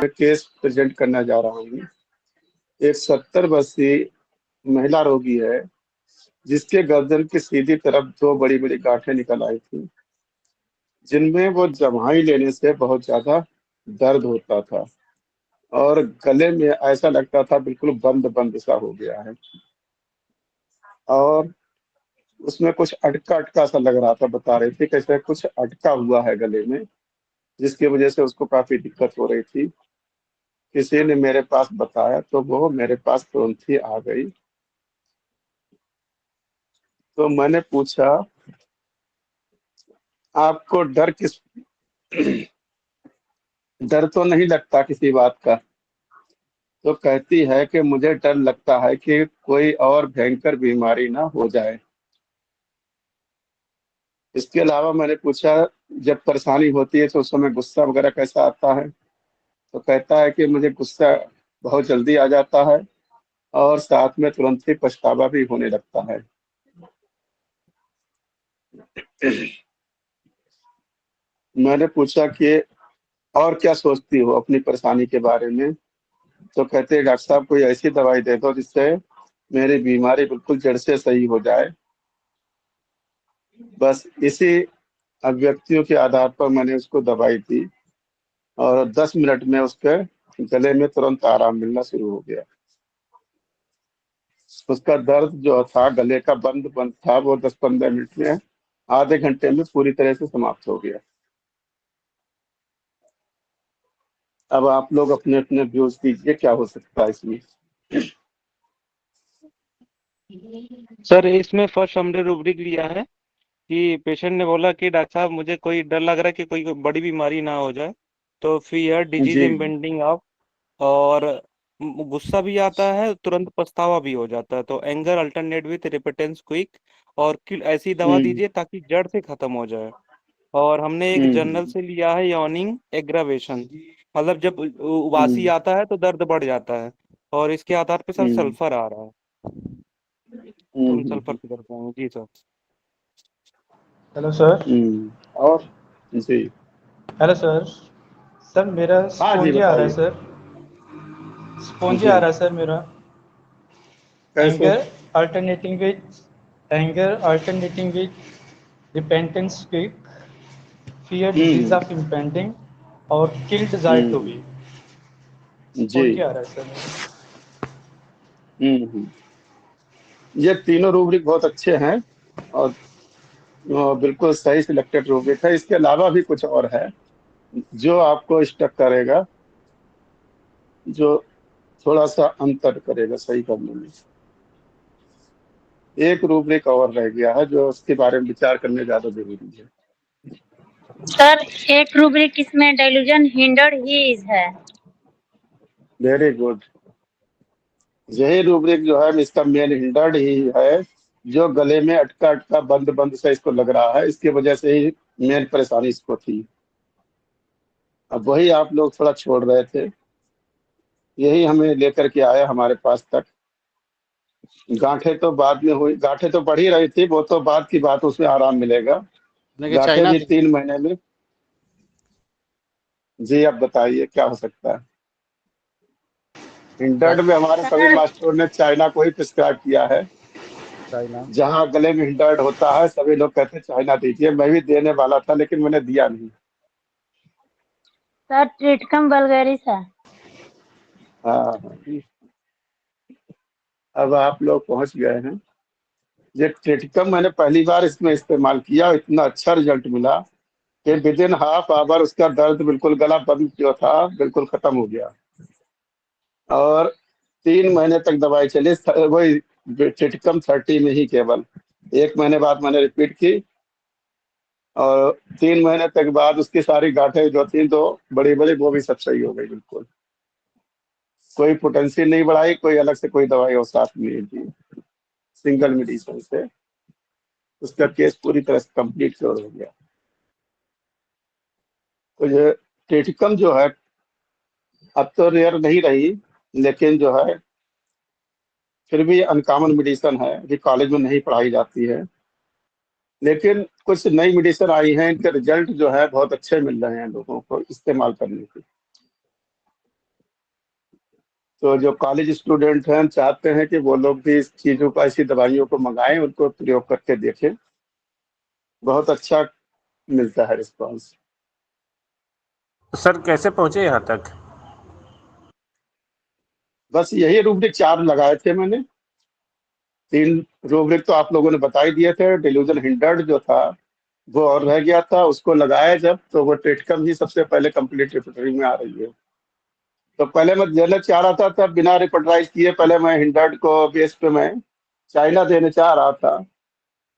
Case present करना जा रहा हूँ। एक 70 वर्षीय महिला रोगी है जिसके गर्दन की सीधी तरफ दो बड़ी बड़ी गांठें निकल आई थी, जिनमें वो जम्हाई लेने से बहुत ज्यादा दर्द होता था और गले में ऐसा लगता था बिल्कुल बंद बंद सा हो गया है। और उसमें कुछ अटका अटका सा लग रहा था, बता रही थी कैसे कुछ अटका हुआ है गले में, जिसकी वजह से उसको काफी दिक्कत हो रही थी। किसी ने मेरे पास बताया तो वो मेरे पास तुरंत ही आ गई। तो मैंने पूछा, आपको डर तो नहीं लगता किसी बात का? तो कहती है कि मुझे डर लगता है कि कोई और भयंकर बीमारी ना हो जाए। इसके अलावा मैंने पूछा, जब परेशानी होती है तो उस समय गुस्सा वगैरह कैसा आता है? तो कहता है कि मुझे गुस्सा बहुत जल्दी आ जाता है और साथ में तुरंत ही पछतावा भी होने लगता है। मैंने पूछा कि और क्या सोचती हो अपनी परेशानी के बारे में? तो कहते हैं, डॉक्टर साहब कोई ऐसी दवाई दे दो जिससे मेरी बीमारी बिल्कुल जड़ से सही हो जाए। बस इसी अभिव्यक्तियों के आधार पर मैंने उसको दवाई दी और 10 मिनट में उसके गले में तुरंत आराम मिलना शुरू हो गया। उसका दर्द जो था, गले का बंद बंद था, वो 10-15 मिनट में, आधे घंटे में पूरी तरह से समाप्त हो गया। अब आप लोग अपने अपने व्यूज दीजिए, क्या हो सकता है इसमें। सर इसमें फर्स्ट हमने रूब्रिक लिया है कि पेशेंट ने बोला कि डॉक्टर साहब मुझे कोई डर लग रहा है कि कोई बड़ी बीमारी ना हो जाए। तो फियर डिजीज जी। इम्पेंडिंग ऑफ, और गुस्सा भी आता है, तुरंत पछतावा भी हो जाता है। तो एंगर अल्टरनेट विथ रिपेटेंस क्विक, और ऐसी दवा हम्म। दीजिए ताकि जड़ से खत्म हो जाए। और हमने एक जर्नल हम्म। से लिया है यॉर्निंग एग्रावेशन, मतलब जब उबासी हम्म। आता है तो दर्द बढ़ जाता है। और इसके आधार पे सर हम्म। सल्फर आ रहा है, तो हम सल्फर पे कर पाएंगे जी सर। Hello sir. और जी। Hello sir. सर मेरा हाँ जी, स्पोंजिया आ रहा है बताइए। सर। स्पोंजिया आ जी। रहा है सर मेरा। कैसे? Anger alternating with repentance quick, fear disease hmm. Of impending, और kill desire to hmm. Be. जी। स्पोंजिया आ रहा है सर मेरा। हम्म। ये तीनों रूब्रिक बहुत अच्छे हैं और बिल्कुल सही सिलेक्टेड रूब्रिक है। इसके अलावा भी कुछ और है जो आपको स्टक करेगा, जो थोड़ा सा अंतर करेगा सही करने में। एक रूब्रिक और रह गया है जो उसके बारे में विचार करने ज्यादा जरूरी है। सर एक रूब्रिक इसमें डाइल्यूजन हिंडर्ड ही है। Very good. यही रूब्रिक जो है इसका मेन हिंडर्ड ही है, जो गले में अटका अटका बंद बंद से इसको लग रहा है, इसकी वजह से ही मेन परेशानी इसको थी। अब वही आप लोग थोड़ा छोड़ रहे थे, यही हमें लेकर के आया हमारे पास तक। गांठें तो बाद में हुई, गांठें तो बढ़ ही रही थी, वो तो बाद की बात, उसमें आराम मिलेगा। लेकिन गांठें चाइना भी थी। 3 महीने में। जी, अब बताइए क्या हो सकता है। हिंडर्ड में हमारे सभी सर मास्टरों ने चाइना को ही प्रिस्क्राइब किया है। चाइना। जहाँ गले में हिंडर्ड होता है सभी लोग कहते हैं चाइना दीजिए, मैं भी देने वाला था लेकिन मैंने दिया नहीं। सर ट्रिटकम वल्गैरिस है। हाँ हाँ। अब आप लोग पहुंच गए हैं। ये ट्रिटिकम मैंने पहली बार इसमें इस्तेमाल किया, इतना अच्छा रिजल्ट मिला कि विद इन हाफ आवर उसका दर्द बिल्कुल, गला बंद जो था बिल्कुल खत्म हो गया। और 3 महीने तक दवाई चली, वही ट्रिटिकम 30 में ही केवल। 1 महीने बाद मैंने रिपीट की और 3 महीने तक बाद उसकी सारी गांठें जो थी तो बड़ी बड़ी, वो भी सब सही हो गई बिल्कुल। कोई पोटेंशियल नहीं बढ़ाई, कोई अलग से कोई दवाई और साथ नहीं दी, सिंगल मेडिसिन से उसका केस पूरी तरह से कंप्लीट क्योर हो गया। तो ये ट्रिटिकम जो है अब तो रेयर नहीं रही, लेकिन जो है फिर भी अनकॉमन मेडिसिन है, कि कॉलेज में नहीं पढ़ाई जाती है। लेकिन कुछ नई मेडिसिन आई हैं, इनके रिजल्ट जो है बहुत अच्छे मिल रहे हैं लोगों को इस्तेमाल करने के। तो जो कॉलेज स्टूडेंट हैं हम चाहते हैं कि वो लोग भी इस चीज़ों को, ऐसी दवाइयों को मंगाएं, उनको प्रयोग करके देखें। बहुत अच्छा मिलता है रिस्पॉन्स। सर कैसे पहुंचे यहाँ तक? बस यही रूब्रिक 4 लगाए थे मैंने। 3 रूब्रिक तो आप लोगों ने बता ही दिए थे। डिल्यूजन हिंडर्ड जो था वो और रह गया था, उसको लगाया जब तो वो ट्रिटकम ही सबसे पहले कंप्लीट रिपोर्टरी में आ रही है। तो पहले मैं देना चाह रहा था, तब बिना रिपोर्टराइज किए पहले मैं हिंडर्ड को बेस पे मैं चाइना देने चाह रहा था।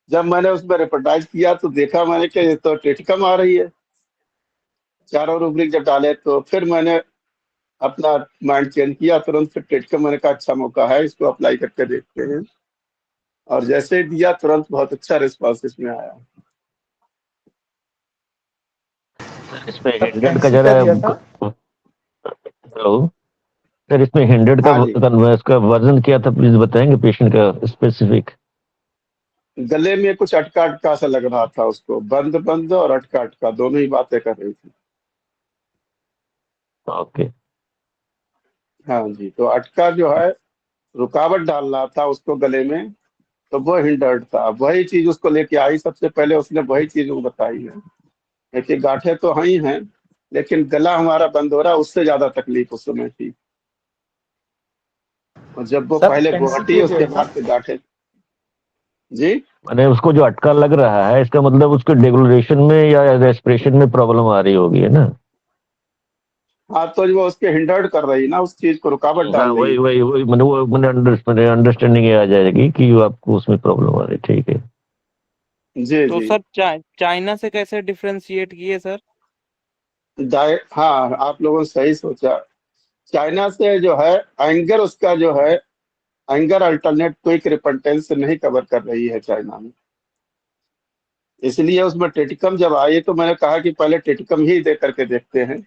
जब मैंने उसमें रिपोर्टाइज किया तो देखा मैंने कि ये तो टेटकम आ रही है। चारों रूब्रिक जब डाले तो फिर मैंने अपना माइंड चेंज किया तुरंत। फिर टेटकम मैंने कहा अच्छा मौका है, इसको अप्लाई करके देखते हैं। और जैसे ही दिया तुरंत बहुत अच्छा रिस्पॉन्स इसमें आया। इसमें सर हिंड्रेड का एनसी जरा क्या दिया था? हेलो सर, इसमें हिंड्रेड का हाँ जी, इसका वर्जन क्या था, प्लीज बताएंगे पेशेंट का स्पेसिफिक? गले में कुछ अटका अटका सा लग रहा था उसको, बंद बंद और अटका अटका दोनों ही बातें कर रही थी। ओके। हाँ जी, तो अटका जो है रुकावट डाल रहा था उसको गले में, तो वो हिंडर्ड था। वही चीज उसको लेके आई, सबसे पहले उसने वही चीज वो बताई है। देखिए गांठें तो हैं ही हैं, लेकिन गला हमारा बंद हो रहा है, उससे ज्यादा तकलीफ उस समय थी। और जब वो सर पहले एनसी गुवाहाटी क्या उसके दिया था? बाद से गांठें। जी मैंने उसको जो अटका लग रहा है, इसका मतलब उसके डेगुलेशन में या रेस्पिरेशन में प्रॉब्लम आ रही होगी, है ना? हाँ, तो वो उसके हिंडर्ड कर रही ना, उस चीज को रुकावट हाँ, डाल रही वही है। वही वही मैंने वो मैंने अंडरस्टैंडिंग आ जाएगी कि आपको उसमें प्रॉब्लम आ रही है, ठीक है। जी तो जी। सर चाइना से कैसे डिफ्रेंशिएट किए सर? हाँ, आप लोगों ने सही सोचा। चाइना से जो है एंगर, उसका जो है एंगर अल्टरनेट क्विक रिपेंटेंस नहीं कवर कर रही है चाइना में। इसलिए उसमें टेटिकम जब आई तो मैंने कहा कि पहले टेटिकम ही दे करके देखते हैं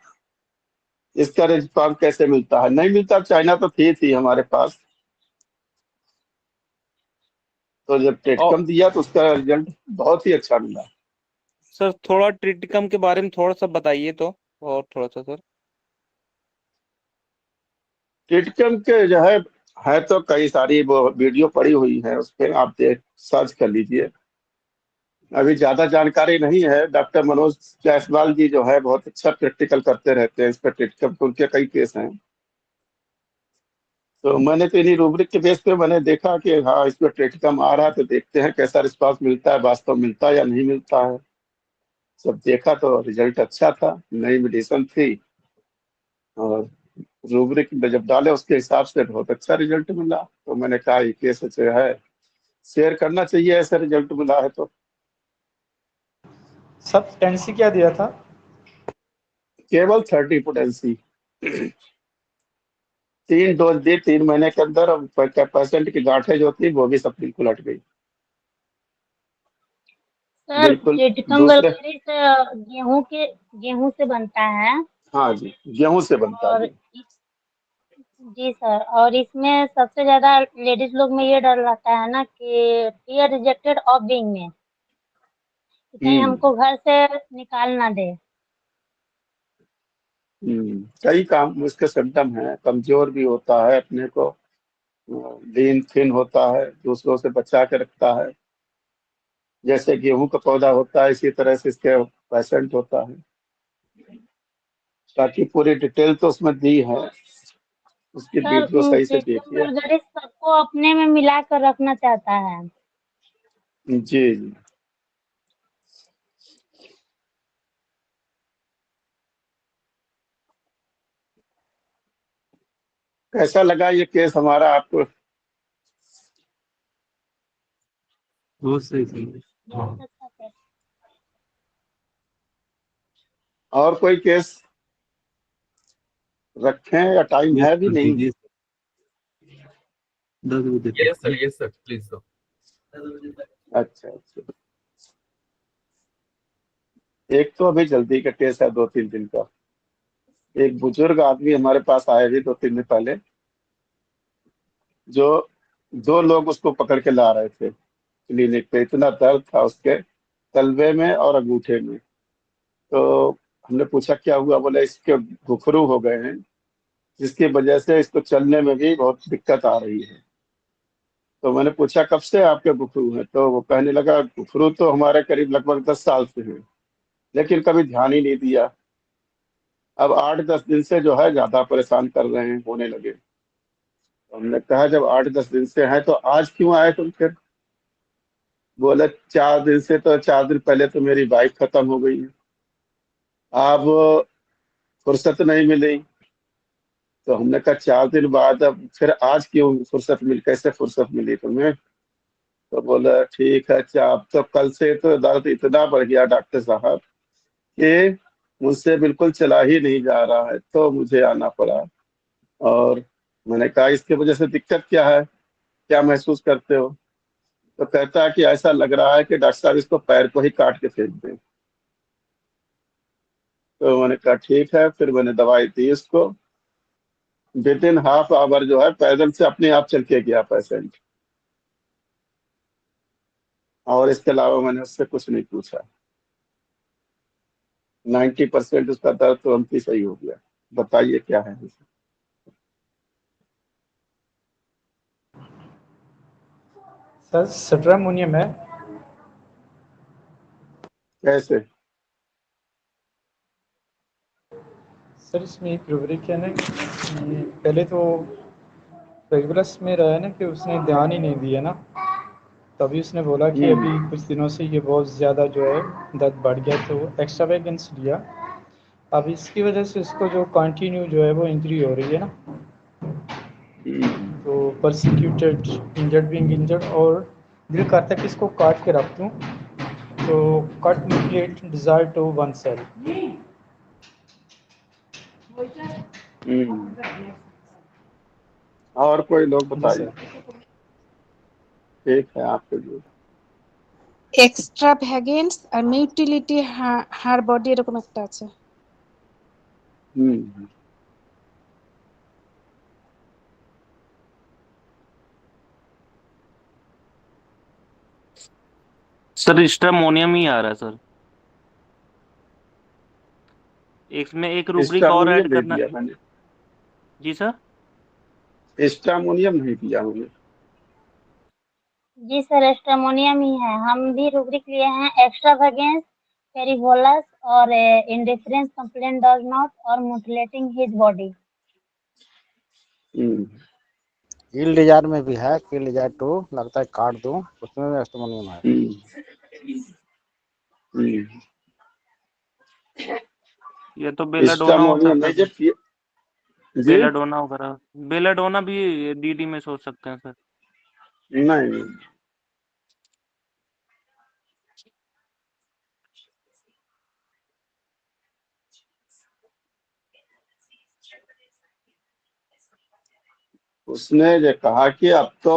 इसका रिस्पॉन्स कैसे मिलता है। नहीं मिलता, चाइना तो थी हमारे पास। तो जब और टेटिकम दिया तो उसका रिजल्ट बहुत ही अच्छा मिला। सर थोड़ा ट्रिटिकम के बारे में थोड़ा सा बताइए तो, और थोड़ा सा सर। टेटिकम के जो है तो कई सारी वो वीडियो पड़ी हुई है, उस पर आप देख सर्च कर लीजिए। अभी ज्यादा जानकारी नहीं है। डॉक्टर मनोज जायसवाल जी जो है बहुत अच्छा प्रैक्टिकल करते रहते हैं इस पर टेटिकम के, उनके कई केस हैं। तो मैंने तो इन्हीं रूब्रिक के बेस पे मैंने देखा कि हाँ इसमें टेटिकम आ रहा है, तो देखते हैं कैसा रिस्पांस मिलता है, वास्तव मिलता है या नहीं मिलता है। सब देखा तो रिजल्ट अच्छा था, नई मेडिसिन थी। और रूब्रिक में जब डाले उसके हिसाब से बहुत अच्छा रिजल्ट मिला। तो मैंने कहा ये केस जो है शेयर करना चाहिए, ऐसा रिजल्ट मिला है तो। सर एनसी क्या दिया था? केवल 30 पोटेंसी, 3 डोज दी 3 महीने के अंदर। और पेशेंट की गांठें जो थी वो भी सब बिल्कुल हट गई, सर बिल्कुल। टेटिकम दूसरे, वलगैरिस गेहूं से बनता है। हाँ जी, गेहूं से बनता है और जी। जी सर, और इसमें सबसे ज्यादा लेडीज लोग में ये डर रहता है ना कि फियर रिजेक्टेड ऑफ बीइंग में, कि कहीं हम्म हमको घर से निकाल ना दे। कई काम उसके सिम्टम हैं। कमजोर भी होता है अपने को, लीन थिन होता है, दूसरों से बचा के रखता है। जैसे गेहूं का पौधा होता है इसी तरह से इसके पेशेंट होता है। बाकी पूरी डिटेल तो उसमें दी है, उसकी सर वीडियो सही से टेटिकम देखिए। वलगैरिस सबको अपने में मिला कर रखना चाहता है। जी जी। कैसा लगा ये केस हमारा आपको? बहुत सही सही। बहुत अच्छा है। और कोई केस रखें या टाइम यस है भी सर, नहीं? दीजिए 10 बजे तक। Yes sir please sir. अच्छा अच्छा। एक तो अभी जल्दी का केस है, 2-3 दिन का। एक बुजुर्ग आदमी हमारे पास आए थे 2-3 दिन पहले, जो 2 लोग उसको पकड़ के ला रहे थे क्लिनिक पे। इतना दर्द था उसके तलवे में और अंगूठे में। तो हमने पूछा क्या हुआ, बोले इसके घुघरू हो गए हैं। जिसकी वजह से इसको चलने में भी बहुत दिक्कत आ रही है। तो मैंने पूछा कब से आपके गुफरू है, तो वो कहने लगा गुफरू तो हमारे करीब लगभग 10 साल से है, लेकिन कभी ध्यान ही नहीं दिया। अब 8-10 दिन से जो है ज्यादा परेशान कर रहे हैं, होने लगे। तो हमने कहा जब 8-10 दिन से है तो आज क्यों आए तुम फिर? बोले 4 दिन से, तो 4 दिन पहले तो मेरी बाइक खत्म हो गई है, अब फुर्सत नहीं मिली। तो हमने कहा 4 दिन बाद अब फिर आज क्यों फुर्सत मिली, कैसे फुर्सत मिली तुम्हें? तो बोला ठीक है, अच्छा अब तो कल से तो दर्द इतना बढ़ गया डॉक्टर साहब कि मुझसे बिल्कुल चला ही नहीं जा रहा है, तो मुझे आना पड़ा। और मैंने कहा इसकी वजह से दिक्कत क्या है, क्या महसूस करते हो? तो कहता है कि ऐसा लग रहा है कि डॉक्टर साहब इसको पैर को ही काट के फेंक दें। तो मैंने कहा ठीक है, फिर मैंने दवाई दी इसको। विद इन हाफ आवर जो है पैदल से अपने आप चल के गया पेशेंट, और इसके अलावा मैंने उससे कुछ नहीं पूछा। 90% उसका दर्द तुरंत ही सही हो गया। बताइए क्या है इसे? सर सिट्रामोनियम है। कैसे? सर इसमें एक रुब्रिक है ना कि पहले तो रेगुलस में रहा है ना कि उसने ध्यान ही नहीं दिया ना, तभी उसने बोला कि अभी कुछ दिनों से ये बहुत ज़्यादा जो है दर्द बढ़ गया, तो एक्स्ट्रा वैगन्स लिया। अब इसकी वजह से इसको जो कंटिन्यू जो है वो इंजरी हो रही है ना, तो परसिक्यूटेड इंजर्ड बीइंग इंजर्ड, और दिल करता है कि इसको काट के रख दूँ, तो cut mutilate desire to one cell. और कोई लोग जी बताइए। सर। ठीक है, आपके लिए। এক্সট্রাভ্যাগেন্স আর মিউটিলিটি হার বডি এরকম একটা আছে। हम्म सर स्ट्रामोनियम ही आ रहा है सर। इसमें एक रूब्रिक और स्टामोनियम ऐड नहीं करना। दिया मैंने, जी सर। स्टामोनियम नहीं दिया मैंने। जी सर, एस्ट्रामोनियम ही है। हम भी रूब्रिक लिए हैं एक्स्ट्रावेगेंस, पेरिवोलस और इंडिफरेंस कंप्लेंट डज नॉट और मुटिलेटिंग हिज बॉडी। कील डिजायर में भी है, कील डिजायर 2 लगता है काट दूं, उसमें भी एस्टोमोनियम है। ये तो बेलाडोना हो स्टामोनियम सकता नहीं है जब सर। जी बेलाडोना वगैरह, बेलाडोना भी डीडी में सोच सकते हैं सर। नहीं, उसने ये कहा कि अब तो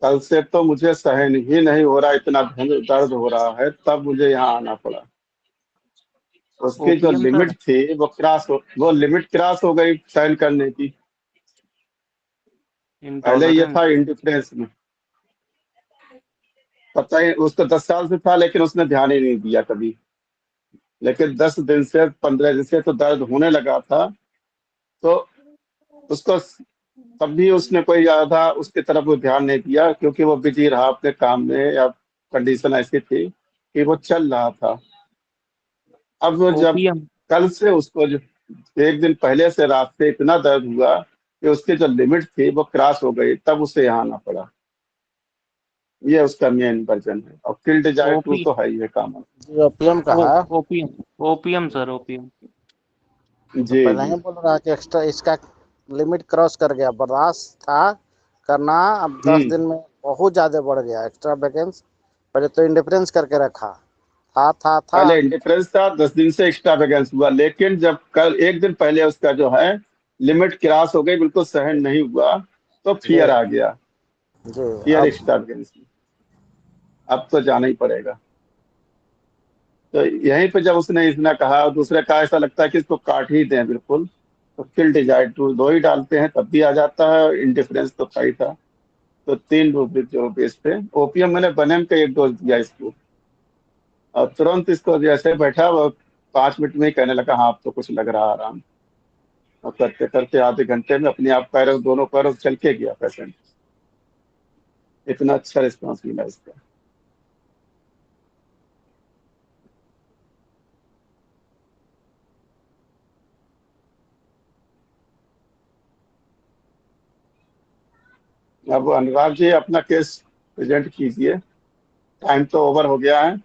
कल से तो मुझे सहन ही नहीं हो रहा, इतना दर्द हो रहा है, तब मुझे यहाँ आना पड़ा। उसकी जो ओपीएम लिमिट सर। थी वो लिमिट क्रॉस हो गई सहन करने की। पहले ये इंटॉलरेंस। था इंडिफरेंस में, पता ही उसको 10 साल से था, लेकिन उसने ध्यान ही नहीं दिया कभी। लेकिन 10 दिन से 15 दिन से तो दर्द होने लगा था, तो उसको तब भी उसने कोई ज्यादा उसकी तरफ वो ध्यान नहीं दिया, क्योंकि वो बिजी रहा अपने काम में, या कंडीशन ऐसी थी कि वो चल रहा था। अब वो जब ओपीएम। कल से उसको जो 1 दिन पहले से रात से इतना दर्द हुआ कि उसकी जो लिमिट थी वो क्रॉस हो गई, तब उसे यहाँ आना पड़ा। ये उसका मेन वर्जन है, और किल डिजायर 2 ओपी तो है ही है कॉमन। जो ओपीएम का है, ओपीएम। OPM sir, OPM. तो जी पहले जी। ही बोल रहा है कि एक्स्ट्रा इसका लिमिट क्रॉस कर गया, बर्दाश्त था करना, अब 10 दिन में बहुत ज्यादा बढ़ गया। एक्स्ट्रा वैकेंस पहले तो इंडिफरेंस करके रखा था। पहले इंडिफरेंस था, 10 दिन से एक्स्ट्रा वैकेंस हुआ, लेकिन जब कल 1 दिन पहले उसका जो है लिमिट क्रॉस हो गई, बिल्कुल सहन नहीं हुआ, तो जी फियर आ गया। जी। फियर अब एक्स्ट्रा वैकेंस, अब तो जाना ही पड़ेगा। तो यहीं पे जब उसने इतना कहा, और दूसरे का ऐसा लगता है कि इसको काट ही दें बिल्कुल, तो किल डिजायर 2 दो ही डालते हैं तब भी आ जाता है, इंडिफरेंस तो था ही था। तो 3 रूपये जो बेस पे ओपीएम मैंने बनम का 1 डोज दिया इसको, और तुरंत इसको जैसे बैठा वो 5 मिनट में ही कहने लगा हाँ अब तो कुछ लग रहा आराम। और करते करते आधे घंटे में अपने आप पैरों दोनों पैरों से चल के गया पेशेंट। इतना अच्छा रिस्पॉन्स मिला इसका। अब अनुराग जी अपना केस प्रेजेंट कीजिए, टाइम तो ओवर हो गया है।